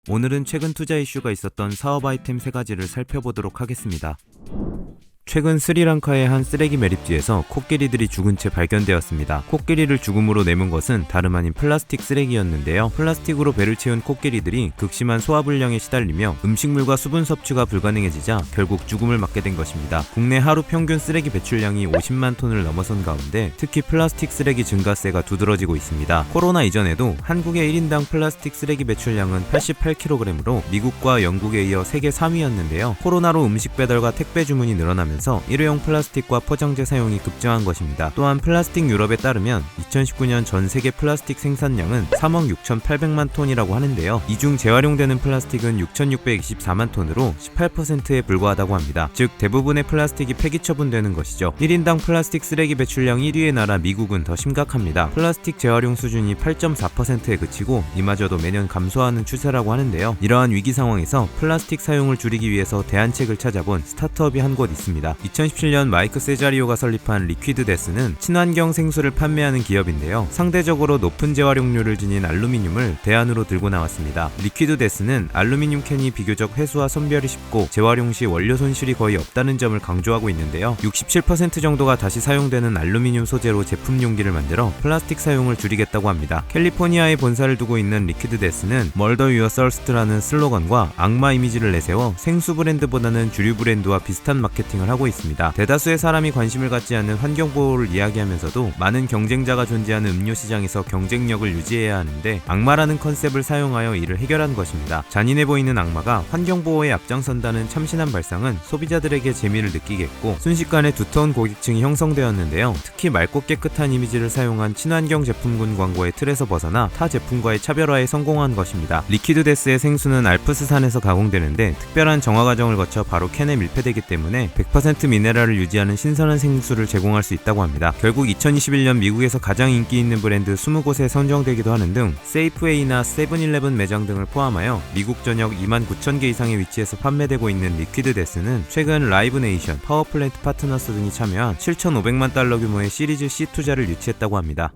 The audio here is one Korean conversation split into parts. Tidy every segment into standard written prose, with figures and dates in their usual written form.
오늘은 최근 투자 이슈가 있었던 사업 아이템 3가지를 살펴보도록 하겠습니다. 최근 스리랑카의 한 쓰레기 매립지에서 코끼리들이 죽은 채 발견되었습니다. 코끼리를 죽음으로 내몬 것은 다름 아닌 플라스틱 쓰레기였는데요. 플라스틱으로 배를 채운 코끼리들이 극심한 소화불량에 시달리며 음식물과 수분 섭취가 불가능해지자 결국 죽음을 맞게 된 것입니다. 국내 하루 평균 쓰레기 배출량이 50만 톤을 넘어선 가운데 특히 플라스틱 쓰레기 증가세가 두드러지고 있습니다. 코로나 이전에도 한국의 1인당 플라스틱 쓰레기 배출량은 88kg으로 미국과 영국에 이어 세계 3위였는데요. 코로나로 음식 배달과 택배 주문이 늘어나면서 일회용 플라스틱과 포장재 사용이 급증한 것입니다. 또한 플라스틱 유럽에 따르면 2019년 전 세계 플라스틱 생산량은 3억 6,800만 톤이라고 하는데요. 이 중 재활용되는 플라스틱은 6,624만 톤으로 18%에 불과하다고 합니다. 즉 대부분의 플라스틱이 폐기 처분되는 것이죠. 1인당 플라스틱 쓰레기 배출량 1위의 나라 미국은 더 심각합니다. 플라스틱 재활용 수준이 8.4%에 그치고 이마저도 매년 감소하는 추세라고 하는데요. 이러한 위기 상황에서 플라스틱 사용을 줄이기 위해서 대안책을 찾아본 스타트업이 한 곳 있습니다. 2017년 마이크 세자리오가 설립한 리퀴드 데스는 친환경 생수를 판매하는 기업인데요. 상대적으로 높은 재활용률을 지닌 알루미늄을 대안으로 들고 나왔습니다. 리퀴드 데스는 알루미늄 캔이 비교적 회수와 선별이 쉽고 재활용 시 원료 손실이 거의 없다는 점을 강조하고 있는데요. 67% 정도가 다시 사용되는 알루미늄 소재로 제품 용기를 만들어 플라스틱 사용을 줄이겠다고 합니다. 캘리포니아에 본사를 두고 있는 리퀴드 데스는 Murder Your Thirst라는 슬로건과 악마 이미지를 내세워 생수 브랜드보다는 주류 브랜드와 비슷한 마케팅을 하고 있습니다. 대다수의 사람이 관심을 갖지 않는 환경보호를 이야기하면서도 많은 경쟁자가 존재하는 음료 시장에서 경쟁력을 유지해야 하는데 악마라는 컨셉을 사용하여 이를 해결한 것입니다. 잔인해 보이는 악마가 환경보호에 앞장선다는 참신한 발상은 소비자들에게 재미를 느끼게 했고 순식간에 두터운 고객층이 형성되었는데요. 특히 맑고 깨끗한 이미지를 사용한 친환경 제품군 광고의 틀에서 벗어나 타 제품과의 차별화에 성공한 것입니다. 리퀴드 데스의 생수는 알프스산에서 가공되는데 특별한 정화 과정을 거쳐 바로 캔에 밀폐되기 때문에 100% 미네랄을 유지하는 신선한 생수를 제공할 수 있다고 합니다. 결국 2021년 미국에서 가장 인기 있는 브랜드 20곳에 선정되기도 하는 등 세이프웨이나 세븐일레븐 매장 등을 포함하여 미국 전역 29,000개 이상의 위치에서 판매되고 있는 리퀴드 데스는 최근 라이브 네이션, 파워플랜트 파트너스 등이 참여한 7,500만 달러 규모의 시리즈 C 투자를 유치했다고 합니다.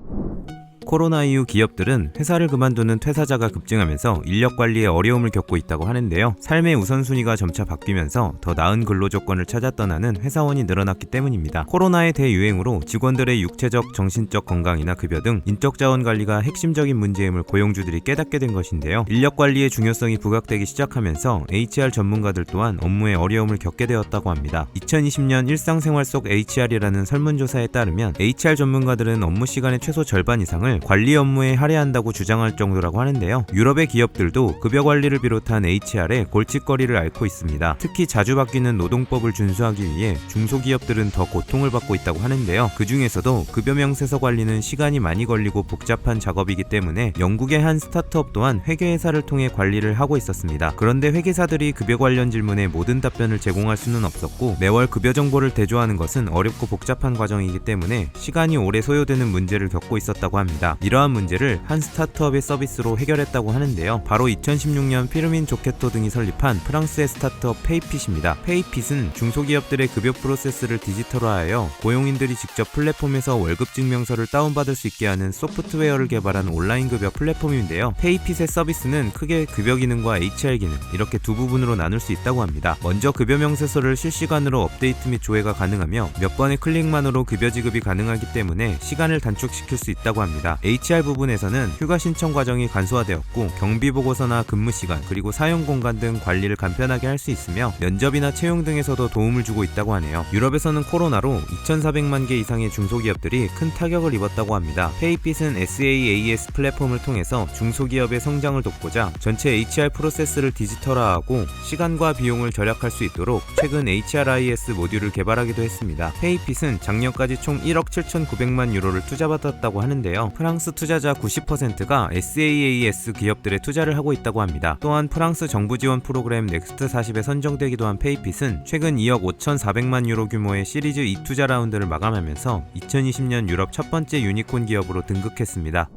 코로나 이후 기업들은 회사를 그만두는 퇴사자가 급증하면서 인력 관리에 어려움을 겪고 있다고 하는데요. 삶의 우선순위가 점차 바뀌면서 더 나은 근로 조건을 찾아 떠나는 회사원이 늘어났기 때문입니다. 코로나의 대유행으로 직원들의 육체적, 정신적 건강이나 급여 등 인적 자원 관리가 핵심적인 문제임을 고용주들이 깨닫게 된 것인데요. 인력 관리의 중요성이 부각되기 시작하면서 HR 전문가들 또한 업무에 어려움을 겪게 되었다고 합니다. 2020년 일상생활 속 HR이라는 설문조사에 따르면 HR 전문가들은 업무 시간의 최소 절반 이상을 관리 업무에 할애한다고 주장할 정도라고 하는데요. 유럽의 기업들도 급여 관리를 비롯한 HR에 골칫거리를 앓고 있습니다. 특히 자주 바뀌는 노동법을 준수하기 위해 중소기업들은 더 고통을 받고 있다고 하는데요. 그 중에서도 급여 명세서 관리는 시간이 많이 걸리고 복잡한 작업이기 때문에 영국의 한 스타트업 또한 회계회사를 통해 관리를 하고 있었습니다. 그런데 회계사들이 급여 관련 질문에 모든 답변을 제공할 수는 없었고 매월 급여 정보를 대조하는 것은 어렵고 복잡한 과정이기 때문에 시간이 오래 소요되는 문제를 겪고 있었다고 합니다. 이러한 문제를 한 스타트업의 서비스로 해결했다고 하는데요. 바로 2016년 피르민 조케토 등이 설립한 프랑스의 스타트업 페이핏입니다. 페이핏은 중소기업들의 급여 프로세스를 디지털화하여 고용인들이 직접 플랫폼에서 월급 증명서를 다운받을 수 있게 하는 소프트웨어를 개발한 온라인 급여 플랫폼인데요. 페이핏의 서비스는 크게 급여 기능과 HR 기능 이렇게 두 부분으로 나눌 수 있다고 합니다. 먼저 급여 명세서를 실시간으로 업데이트 및 조회가 가능하며 몇 번의 클릭만으로 급여 지급이 가능하기 때문에 시간을 단축시킬 수 있다고 합니다. HR 부분에서는 휴가 신청 과정이 간소화되었고 경비 보고서나 근무 시간 그리고 사용 공간 등 관리를 간편하게 할 수 있으며 면접이나 채용 등에서도 도움을 주고 있다고 하네요. 유럽에서는 코로나로 2,400만 개 이상의 중소기업들이 큰 타격을 입었다고 합니다. 페이핏은 SaaS 플랫폼을 통해서 중소기업의 성장을 돕고자 전체 HR 프로세스를 디지털화하고 시간과 비용을 절약할 수 있도록 최근 HRIS 모듈을 개발하기도 했습니다. 페이핏은 작년까지 총 1억 7,900만 유로를 투자받았다고 하는데요. 프랑스 투자자 90%가 SaaS 기업들에 투자를 하고 있다고 합니다. 또한 프랑스 정부 지원 프로그램 넥스트 40에 선정되기도 한 페이핏은 최근 2억 5,400만 유로 규모의 시리즈 E 투자 라운드를 마감하면서 2020년 유럽 첫 번째 유니콘 기업으로 등극했습니다.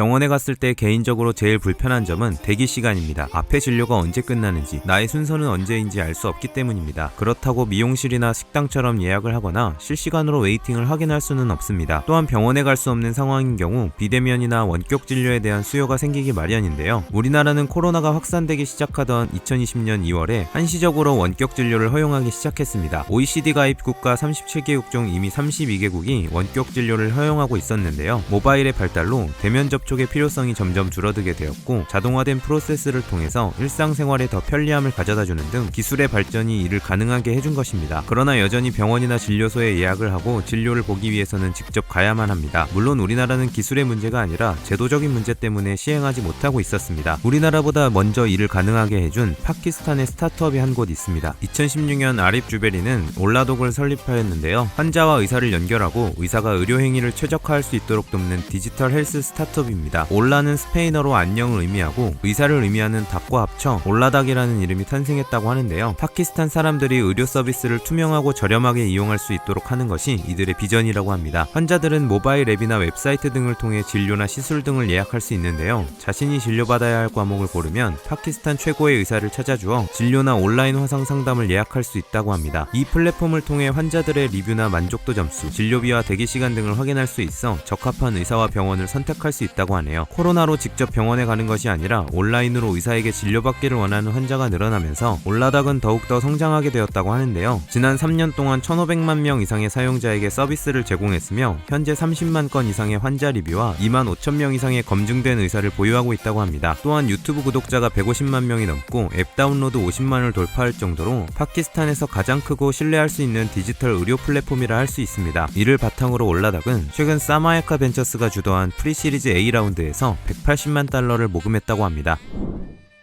병원에 갔을 때 개인적으로 제일 불편한 점은 대기 시간입니다. 앞에 진료가 언제 끝나는지, 나의 순서는 언제인지 알 수 없기 때문입니다. 그렇다고 미용실이나 식당처럼 예약을 하거나 실시간으로 웨이팅을 확인할 수는 없습니다. 또한 병원에 갈 수 없는 상황인 경우 비대면이나 원격 진료에 대한 수요가 생기기 마련인데요. 우리나라는 코로나가 확산되기 시작하던 2020년 2월에 한시적으로 원격 진료를 허용하기 시작했습니다. OECD 가입 국가 37개국 중 이미 32개국이 원격 진료를 허용하고 있었는데요. 모바일의 발달로 대면 접촉의 필요성이 점점 줄어들게 되었고, 자동화된 프로세스를 통해서 일상생활에 더 편리함을 가져다주는 등 기술의 발전이 이를 가능하게 해준 것입니다. 그러나 여전히 병원이나 진료소에 예약을 하고 진료를 보기 위해서는 직접 가야만 합니다. 물론 우리나라는 기술의 문제가 아니라 제도적인 문제 때문에 시행하지 못하고 있었습니다. 우리나라보다 먼저 이를 가능하게 해준 파키스탄의 스타트업이 한 곳 있습니다. 2016년 아립 주베리는 올라독을 설립하였는데요. 환자와 의사를 연결하고 의사가 의료 행위를 최적화할 수 있도록 돕는 디지털 헬스 스타트업입니다. 올라는 스페인어로 안녕을 의미하고 의사를 의미하는 닭과 합쳐 올라닭이라는 이름이 탄생했다고 하는데요. 파키스탄 사람들이 의료 서비스를 투명하고 저렴하게 이용할 수 있도록 하는 것이 이들의 비전이라고 합니다. 환자들은 모바일 앱이나 웹사이트 등을 통해 진료나 시술 등을 예약할 수 있는데요. 자신이 진료받아야 할 과목을 고르면 파키스탄 최고의 의사를 찾아주어 진료나 온라인 화상 상담을 예약할 수 있다고 합니다. 이 플랫폼을 통해 환자들의 리뷰나 만족도 점수, 진료비와 대기 시간 등을 확인할 수 있어 적합한 의사와 병원을 선택할 수 있다고 하네요. 코로나로 직접 병원에 가는 것이 아니라 온라인으로 의사에게 진료받기를 원하는 환자가 늘어나면서 올라닭은 더욱더 성장하게 되었다고 하는데요. 지난 3년 동안 1,500만 명 이상의 사용자에게 서비스를 제공했으며 현재 30만 건 이상의 환자 리뷰와 2만 5천 명 이상의 검증된 의사를 보유하고 있다고 합니다. 또한 유튜브 구독자가 150만 명이 넘고 앱 다운로드 50만을 돌파할 정도로 파키스탄에서 가장 크고 신뢰할 수 있는 디지털 의료 플랫폼이라 할 수 있습니다. 이를 바탕으로 올라닭은 최근 사마에카 벤처스가 주도한 프리시리즈 A라운드에서 180만 달러를 모금했다고 합니다.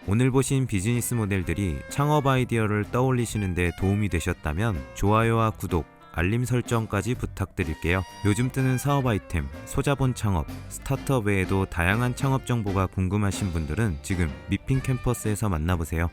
오늘 보신 비즈니스 모델들이 창업 아이디어를 떠올리시는 데 도움이 되셨다면 좋아요와 구독, 알림 설정까지 부탁드릴게요. 요즘 뜨는 사업 아이템, 소자본 창업, 스타트업 외에도 다양한 창업 정보가 궁금하신 분들은 지금 미핑 캠퍼스에서 만나보세요.